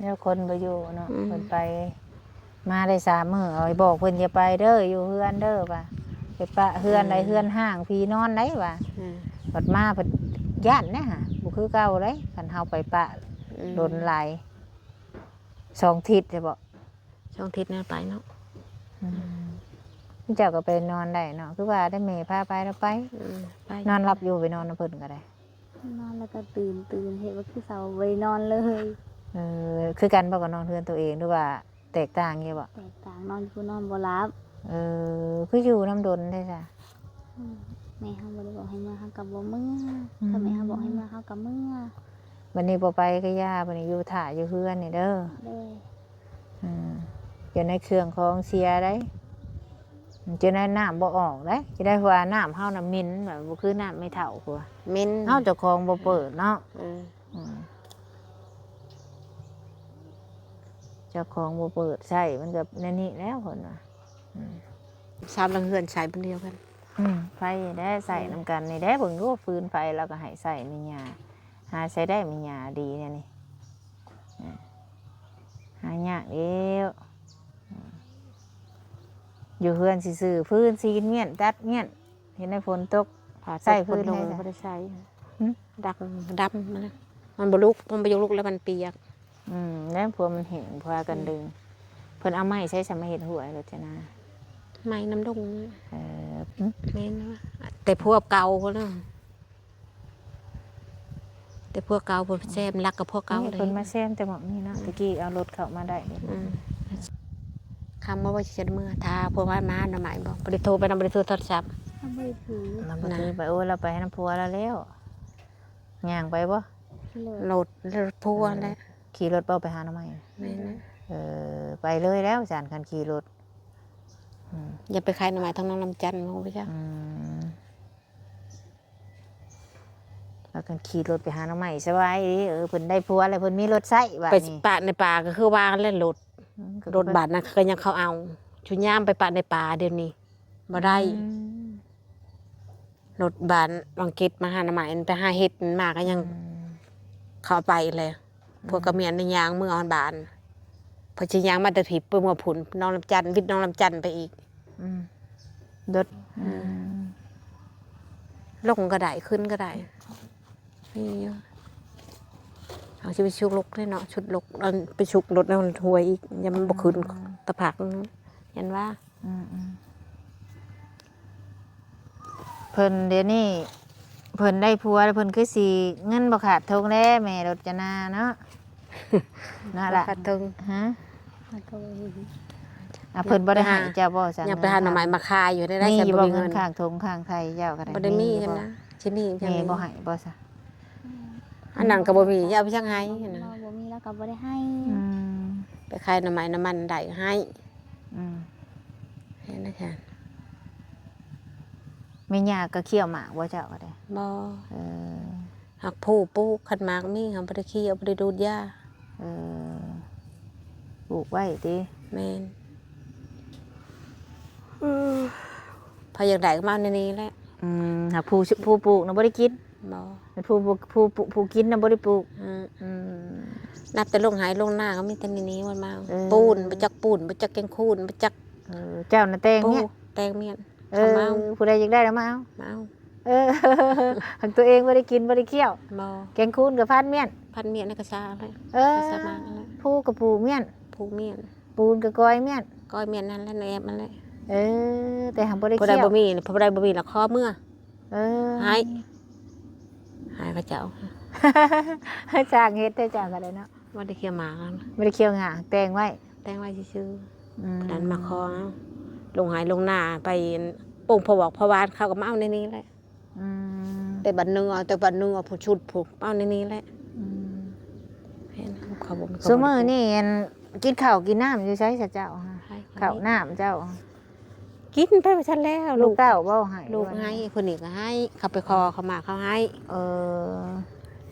แล้วคนไปอยู่เนาะ อืม เพิ่นไป มาได้3 มื้อเอาไปบอกเพิ่นอย่าไปเด้ออยู่เฮือนเด้อว่ะไปปะเฮือนใดเฮือนห้างพี่นอนได้ว่ะ อืม บัดมาเพิ่นย่านนะฮะบ่คือเก่าเด้คันเฮาไปปะโดนหลาย2 ทิศจะบ่ ช่องทิศนั่นไปเนาะ เจ้าก็ไปนอนได้เนาะคือว่าได้แม่พาไปแล้วไป ไป นอนหลับอยู่ไปนอนน้ำเพิ่นก็ได้ นอนแล้วก็ตื่นเฮ็ดว่าคือเสาบ่ได้นอนเลย คือกันบ่ก็นอนเฮือนตัวเองหรือว่าแตกต่างเงี้ยบ่ แตกต่างนอนอยู่นอนบ่หลับ คืออยู่น้ำดนได้จ้ะ แม่เฮาบ่ได้บอกให้เมื่อเฮาก็บ่เมื่อ อืม ถ้าแม่เฮาบอกให้เมื่อเฮาก็เมื่อ วันนี้บ่ไปก็ย่าบัดนี้อยู่ถ่าอยู่เฮือนนี่เด้อ เด้อ อยู่ในเครื่องของเสียได้จะได้น้ำบ่ออกได้จะได้ว่าน้ำเฮาน่ะมินแบบบ่คือน้ำไม่เท่าพัว มิน เฮาเจ้าของบ่เปิดเนาะ อืม เจ้าของบ่เปิดใช้มันก็นั่นนี่แล้วเพิ่นว่า สามหลังเฮือนใช้เป็นเดียวกัน ไฟได้ใส่น้ำกันนี่ได้เบิ่งดูว่าฟืนไฟแล้วก็ให้ใส่มีหญ้าหาใช้ได้มีหญ้าดีเนี่ยนี่หายากเด้ว อยู่เฮือนสิซื้อพื้นซีนเมียนตัดเมียนเห็นในฝนตก ใส่พื้น ลง ให้ บ่ได้ใส่ หึ ดักดำมันบ่ลุกมันบ่ยกลุกแล้วมันเปียก แล้วพวมันเห็นพากันดึงเพิ่นเอาไม้ใช้สำมาเฮ็ดหัวรถจนา ไม้น้ำดง เออ แม่นว่าแต่พวกเก่าพุ่นน่ะแต่พวกเก่าบ่แซ่บรักกับพวกเก่า นี่ เลย เพิ่นมาแซมแต่หมอกนี่เนาะตะกี้เอารถเข้ามาได้เด้ คำว่าสิเมื่อทาพวกว่ามาหน่อไม้บ่ได้โทรไปนำบ่ได้โทรโทรศัพท์ ทำไม่ถือ เราบ่ถือไปโอ้เราไปให้น้ำพัวแล้วย่างไปบ่ เลย โหลดพัวแล้ว ขี่รถเป้าไปหาหน่อไม้ แม่นนะ ไปเลยแล้วจานคันขี่รถ อย่าไปขายหน่อไม้ทางน้องลำจันทน์งงไปจ้ะ แล้วกันขี่รถไปหาหน่อไม้สบายดีเพิ่นได้ผัวแล้วเพิ่นมีรถใช้บัด ไป นี้ ปะในป่าก็คือวางแล้วโหลดรถบาดนะก็ยังเขาเอาชุนย่ามไปปะในป่าเดี๋ยวนี้บ่ได้รถบาดลังเกตมาหาหน่อไม้ไปหาเห็ดมาก็ยังเข้าไปเลยพวกกระเมียนในยางเมื่อออนบานพอจะยางมาแต่ผิดเปื้อนผุนน้องลำจันทน์วิทย์น้องลำจันทน์ไปอีก รถ ลงก็ได้ขึ้นก็ได้นี่เอาจะไปชุกลกเลยเนาะชุดลกเอาไปชุกรถแล้วมันถวยอีกยังมันบ่ขึ้นตะผักยันว่า เพิ่นเดี๋ยวนี้เพิ่นได้ผัวแล้วเพิ่นคือสิเงินบ่ขาดทงแล้แม่รถจนาเนาะ นั่นล่ะ ขัดตึง ฮะ แล้วก็ เพิ่นบ่ได้ให้เจ้าบ่สั่ง ยังไปหาหน่อไม้มาคายอยู่ได้ มี ฉัน อยู่ บ่ บ่ มี เงิ เงิ น น ข้างทงข้างไทยเจ้าก็ได้ บ่ได้มี อยู่ ใช่ไหมชิ้นนี้ แม่บ่ให้บ่ซะ อันนั้นก็บ่มีอย่าเอาไปช่างให้นะ เราบ่มีแล้วก็บ่ได้ให้ ไปขายหน่อไม้น้ำมันได้ให้ อืม เห็นนะคะ แม่ย่าก็เคี่ยวหมากบ่เจ้าก็ได้ บ่ เออ หักผู้ปลูกขันหมากมีหันบ่ได้ขี้เอาบ่ได้ดูดยา เออปลูกไว้ติ แม่นพออยากได้ก็มาในนี้แหละ หากผู้ปลูกน่ะบ่ได้กิน บ่ ผู้กินน่ะบ่ได้ปลูก นับแต่ลงหายลงหน้าก็มีแต่ในนี้มันมา เออ ปูนบ่จักปูนบ่จักแกงคูนบ่จัก เจ้าน่ะแต่ง ปู เนี่ย แตงเมียน เอ เขา อ มาเอา ผู้ใดอยากได้แล้วมาเอา มาเอา เออ หักตัวเองบ่ได้กินบ่ได้เคี่ยว บ่ แกงคูนกับพันเมี่ยน พันเมียนในกระชาเลย เออก ระชามากนั่นแหละ ผู้กับปูเมี่ยน ผูเมียน ปูนกับกอยเมี่ยน ก้อยเมียนนั่นแหละในแอบมันแหละ เออ แต่หักบ่ได้ ผู้ใด เคี่ยว บ่มีผู้ใดบ่มีละคอเมื่อ เออ หายหายพระเจ้า จ้างเฮ็ดได้จ้างก็ได้เนาะ บ่ได้เคี่ยวหมากัน บ่ได้เคี่ยวงาแต่งไว้ แต่งไว้ซื่อ อืม ๆนั้นมาคอเอาลงหายลงหน้าไปโป่งพอบอกพอวานเขาก็มาเอาในนี้แหละ อืม แต่บัดเนื้อแต่บัดเนื้อผู้ชุดผูกเอาในนี้แหละ อืม เห็นเขาบ่มี ซุมื้อนี่อันกินข้าวกินน้ำอยู่ไสซะเจ้าฮะ ให้ ข้าวน้ำเจ้า กินไปว่าฉันแล้ว ลูกเต้าบ่ให้ ลูกให้คนนี้ก็ให้เขาไปคอเขามาเขาให้ เออ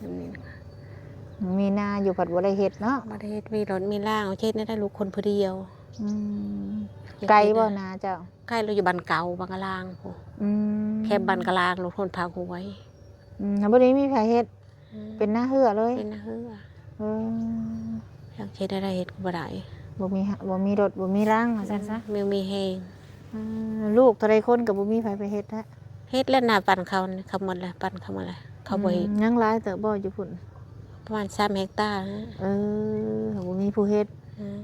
อันนี้นะคะ มีนาอยู่ผัดบัวได้เฮ็ดเนาะ บ่ได้เฮ็ดมีรถมีล่างเอาเช็ดได้ลูกคนผู้เดียว อืมไกลบ่นาเจ้า ใกล้เราอยู่บ้านเก่าบางกะลางโห อืม แค่บ้านกะลางรถคนพาหวย บ่ได้มีไผเฮ็ดเป็นหน้าเหือเลย เป็นนะเฮือ เออ อยากเฮ็ดได้เฮ็ดก็บ่ได้ บ่มีรถบ่มีร่างว่าซั่นซะ มีแฮง ลูกเท่าใดคนก็บ่มีไผไปเฮ็ดฮะ เฮ็ดแล้วหน้าปั่นเขานี่เขาหมดแล้วปั่นเขาหมดแล้วเขาบ่เฮ็ด ยังหลายเติบบ่อยู่พุ่น ประมาณ3 เฮกตาร์นะ เออบ่มีผู้เฮ็ด อืม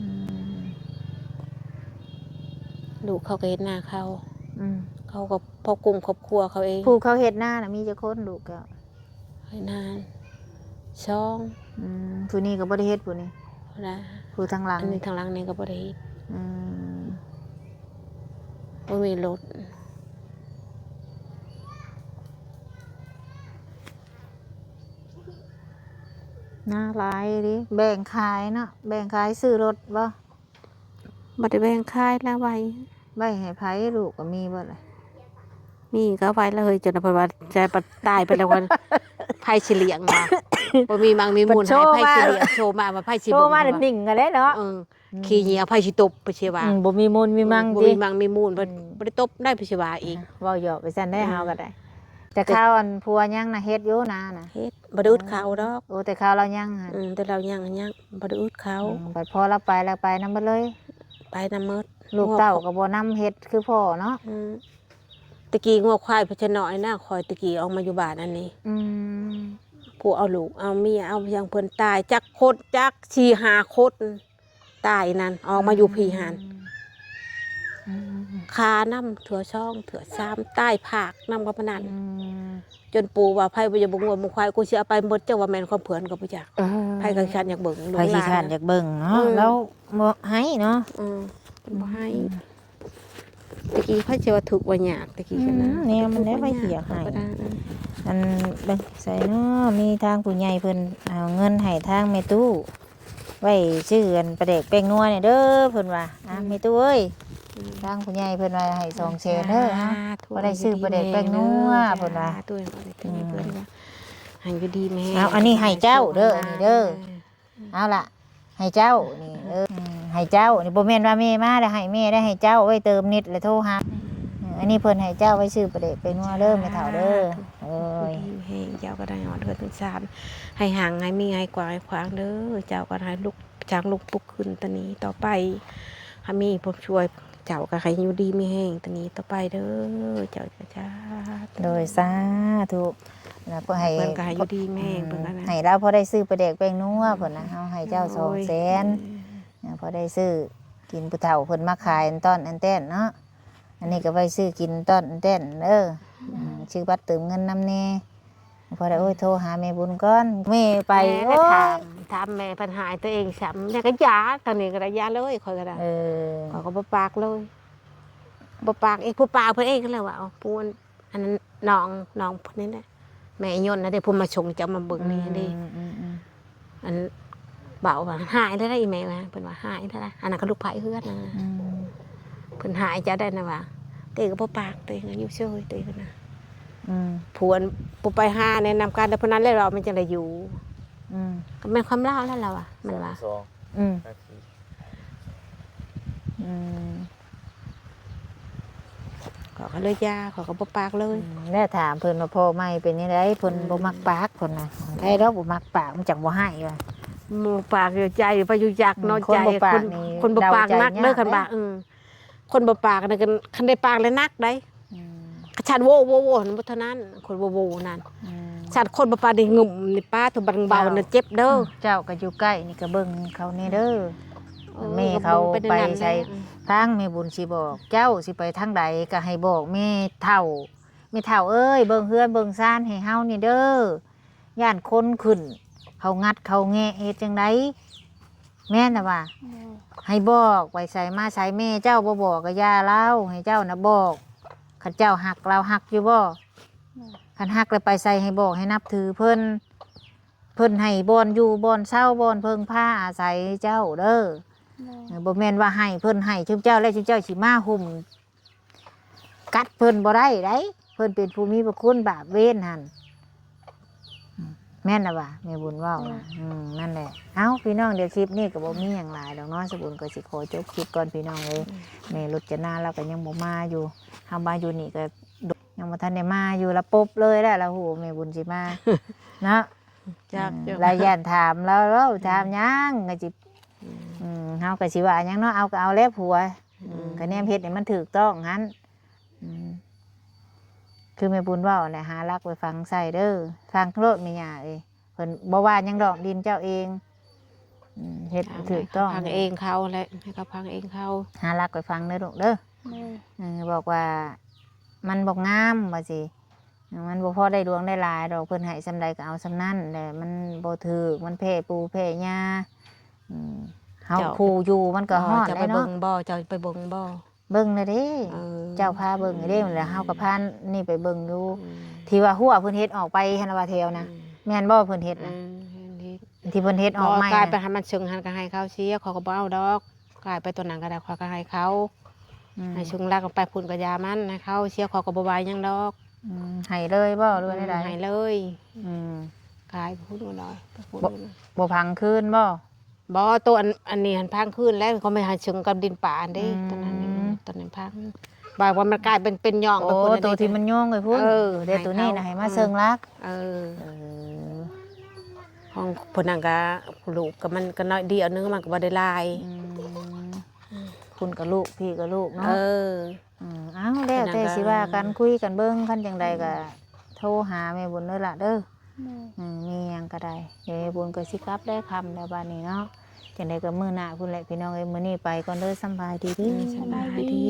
อืม ลูกเขาก็เฮ็ดหน้าเขา อืม เขาก็พอกลุ่มครอบครัวเขาเอง ผู้เขาเฮ็ดหน้าน่ะมีจักคนลูกก็ ให้นานช่อง ผู้นี้ก็บ่ได้เฮ็ดผู้นี้ นะ ผู้ทางหลัง อันนี้ทางหลังนี่ก็บ่ได้เฮ็ด อืม บ่มีรถ หน้าหลายดิแบ่งขายเนาะแบ่งขายซื้อรถบ่ บ่ได้แบ่งค่ายแล้วไว้ ไว้ให้ไผลูกก็มีบ่ล่ะ มีก็เอาไว้แล้วเฮ้ยจนเพิ่นว่าจะตายไปแล้ววันไผสิเลี้ยงมาบ่มีมังมีมูลให้ไผสิเลี้ยงโชว์มาว่าไผสิ โทร เบิ่ง มาแล้วนิ่งกันเลยเนาะ ขี้เหนียวไผสิตบไปเชียว่า บ่มีมูลมีมัง บ่ ติ มีมังมีมูลบ่ได้ตบได้ไปเชียว่าอีก เว้าหยอกไปซั่นได้เฮาก็ได้ แต่ข้าวอันผัวยังน่ะเฮ็ดอยู่นาน่ะ เฮ็ดบ่ได้อึดเขาดอก โอ้แต่ข้าวเรายัง แต่เรายังบ่ได้อึดเขา บัดพอเราไปนำเบิดเลย พ ไปนำหมด ลูกเต้าก็บ่นำเฮ็ดคือพ่อเนาะ ตะกี้งัวควายเพชรน้อยนะคอยตะกี้ออกมาอยู่บ้านอันนี้ อืม ผู้เอาลูกเอาเมียเอายังเพิ่นตายจักคนจัก4-5คนตายนั่นออกมาอยู่พี่หัน อืม คาน้ำเถื่อช่องเถื่อซ้ำใต้ผากน้ำกับพนัน อืม จนปู่ว่าไผบ่จะบ่งวบ่ควายกูสิเอาไปหมดเจ้าว่าแม่นความเผือนก็บ่จักไผก็คันอยากเบิ่งลูก ไผ ห สิ ลาน คร้านอยากเบิ่งเนาะ อืม แล้วบ่ให้เนาะ เพิ่นบ่ให้ตะกี้ไผสิว่าถูกข์ว่ายากตะกี้กันนะ เนี่ยมันได้ไผสิอยากให้ ก็ได้ อันเบิ่งใส่เนาะมีทางผู้ใหญ่เพิ่นเอาเงินให้ทางแม่ตู้ไว้ซื้ออันปลาแดกแป้งนัวเนี่ยเด้อเพิ่นว่าแม่ตู้เอ้ยทางผู้ใหญ่เพิ่นว่าให้200,000เด้อฮะ บ่ได้ซื้อปลาแดกแป้งนัวเพิ่นว่า ตู้บ่ได้ซื้อให้เพิ่นว่าให้อยู่ดีแม่ เอาอันนี้ให้เจ้าเด้ออันนี้เด้อ เอาล่ะให้เจ้านี่ให้เจ้านี่บ่แม่นว่าแม่มาแล้วให้แม่ได้ให้เจ้าไว้เติมนิดแล้วโทรหาอันนี้เพิ่นให้เจ้าไว้ซื้อปลาแดกแป้งนัวเด้อแม่เฒ่าเด้อเอ้ย ให้เจ้าก็ได้หอดเดือนเป็นสามให้ห่างให้มีให้กว่าให้ขวางเด้อเจ้าก็ให้ลูกจางลูกปุกขึ้นตอนนี้ต่อไปให้มีผมช่วยเจ้าก็ให้อยู่ดีมีแห้งตอนนี้ต่อไปเด้อเจ้าจ้า โดยสาธุแล้วก็ให้ เพิ่นก็ให้อยู่ดีแม่งเพิ่นก็นะ ให้เราพอได้ซื้อปลาแดกแป้งนัวเพิ่นนะเฮาให้เจ้า200,000พอได้ซื้อกินผู้เฒ่าเพิ่นมาขายอันต้อนอันแต้นเนาะอันนี้ก็ไว้ซื้อกินต้อนอันแต้นเด้อชื่อบัตรเติมเงินนำแน่พอได้โอ้ยโทรหาแม่บุญก่อนแม่ไป ไป โอ้ ถาย มแม่ปัญหาตัวเองซ้ำแล้วก็ยาตอนนี้ก็ได้ยาเลยคอยก็ได้ เออ ขอยก็บ่ปากเลยบ่ปากเองผู้ปากเพิ่นเองก็เลยว่าเอาปูนอันนั้นน้องเพิ่นนี่แหละแม่ยนต์นะเด้ผมมาชงจะมาเบิ่งนี่เด้ อันเบาว่าหายได้อีแม่ว่าเพิ่นว่าหายได้อันนั้นก็ลูกไผ่เฮือดนะเพิ่นหายจะได้นะว่าเตะก็บ่ปากเตะก็อยู่เฉยเตะก็นะผวนปุไปหาแนะนำการแต่เพราะนั้นแล้วเรามันจังได้อยู่ก็เป็นความเล่าแล้วเราอ่ะมันว่า นาที ก็เลยยาขอก็บ่ปากเลย แล้วถามเพิ่นว่าพ่อไม่เป็นยังไงเพิ่นบ่มักปากเพิ่นน่ะไอ้เราบ่มักปากมันจังบ่ให้ว่ะ หมู่ปากอยู่ใจไปอยู่จักน้อยใจ คนบ่ปากนี่ คนบ่ปาก เดาใจ นักเด้อย าก คัน เด้ บ่าคนบ่ปากนั่นก็คันได้ปากแล้วนักได้ฉันโว้นั่นบ่เท่านั้นคนโว้นั่นฉันคนบ่ปากได้งึมนี่ป้าตัวบังเบาน่ะเจ็บเด้อ เจ้าก็อยู่ใกล้นี่ก็เบิ่งเขานี่เด้อแม่เขาไปใช้ทางแม่บุญสิบอกเจ้าสิไปทางใดก็ให้บอกแม่เฒ่าเอ้ยเบิ่งเฮือนเบิ่งซ่านให้เฮานี่เด้อย่านคนขึ้นเขางัดเขาแงะเฮ็ดจังไดแม่นน่ะว่า ให้บอกไว้ใส่มาใส่แม่เจ้าบ่บอกก็ย่าเล่าให้เจ้านะบอกขันเจ้าหักเราหักอยู่บ่ขันหักแล้วไปใส่ให้บอกให้นับถือเพิ่นให้บอนอยู่บอนเศร้าบอนเพิงผ้าอาศัยเจ้าเด้อบ่แม่นว่าให้เพิ่นให้ชุบเจ้าแล้วชุบเจ้าสิมาหุ่มกัดเพิ่นบ่ได้ได้เพิ่นเป็นผู้มีพระคุณบาปเวรหั่นแม่นน่ะว่าแม่บุญเว้านะนั่นแหละเอ้าพี่น้องเดี๋ยวคลิปนี้ก็บ่มีหยังหลายดอกเนาะสบุญก็สิขอจบคลิปก่อนพี่น้องเลยแม่รจนาเราก็ยังบ่มาอยู่เฮามาอยู่นี่ก็ยังบ่ทันได้มาอยู่ละปุ๊บเลยแล้วล่ะโหแม่บุญสิมาเนาะ จัก รายย่านถามแล้วถามหยังก็สิเฮาก็สิว่าหยังเนาะเอาก็เอาแล้วผัวก็แนมเฮ็ดให้มันถูกต้องหั่นคือแม่บุญเว้าน่ะหารักไว้ฟังใส่เด้อฟังโลดแม่ย่าเอ้ยเพิ่นบ่ว่าหยังดอกดินเจ้าเองเฮ็ดถูกต้อง พังเองเขาแหละให้เขาพังเองเขา หารักไว้ฟังเด้อลูกเด้อบอกว่ามันบ่งามว่าสิมันบ่พอได้ดวงได้หลายดอกเพิ่นให้ซำใดก็เอาซำนั้นแต่มันบ่ถูกมันแพ้ปูแพ้หญ้าเฮาผู้อยู่มันก็ฮอด จะ ได้ ไปเบิ่ เนาะ งบ่จะไปเบิ่งบ่ เบิ่งเลยเด้เจ้าพาเบิ่งเด้แหละเฮาก็พานี่ไปเบิ่งอยู่ที่ว่าหัวเพิ่นเฮ็ดออกไปหั่นว่าแถวนะแม่นบ่เพิ่นเฮ็ดนะที่เพิ่นเฮ็ดออกใหม่ กลายไปให้มันชึงหันก็ให้เขาเสียเขาก็บ่เอาดอกกลายไปตัวนั้นก็ได้เขาก็ให้เขาให้ชึงลากไปพุ่นก็ยามันให้เขาเสียเขาก็บ่บายหยังดอก ให้เลยบ่หรือว่าได้ ให้เลยกลายพุ่นก็ได้ บ่พังคืนบ่ บ่ตัวอันนี้หันพังขึ้นแล้วเขาไม่ให้ชึงกับดินป่าอันเด้ตอนนั้นพังบายว่ามันกลายเป็นย่องไป โอ้ พุ่น ตัวที่มันโยงไปพุ่นเดี๋ยวตัวนี้น่ะให้มาเชิงรัก ของผลนังก็ลูกก็มันก็น้อยเดียวนึงมันก็บ่ได้ลาย พุ่นกับลูกพี่กับลูก เอ เนาะ อ เอาแล้วแต่สิว่ากันคุยกันเบิ่งคันจังใดก็โทรหาแม่บุญเด้อล่ะเด้อ โดย มีหยังก็ได้เดี๋ยวแม่บุญก็สิกลับได้คำแล้วบัดนี้เนาะจังใดก็มื้อหน้าพุ่นแหละพี่น้องเอ้ยมื้อนี้ไปก่อนเด้อสำบายดีเด้อ สบายดี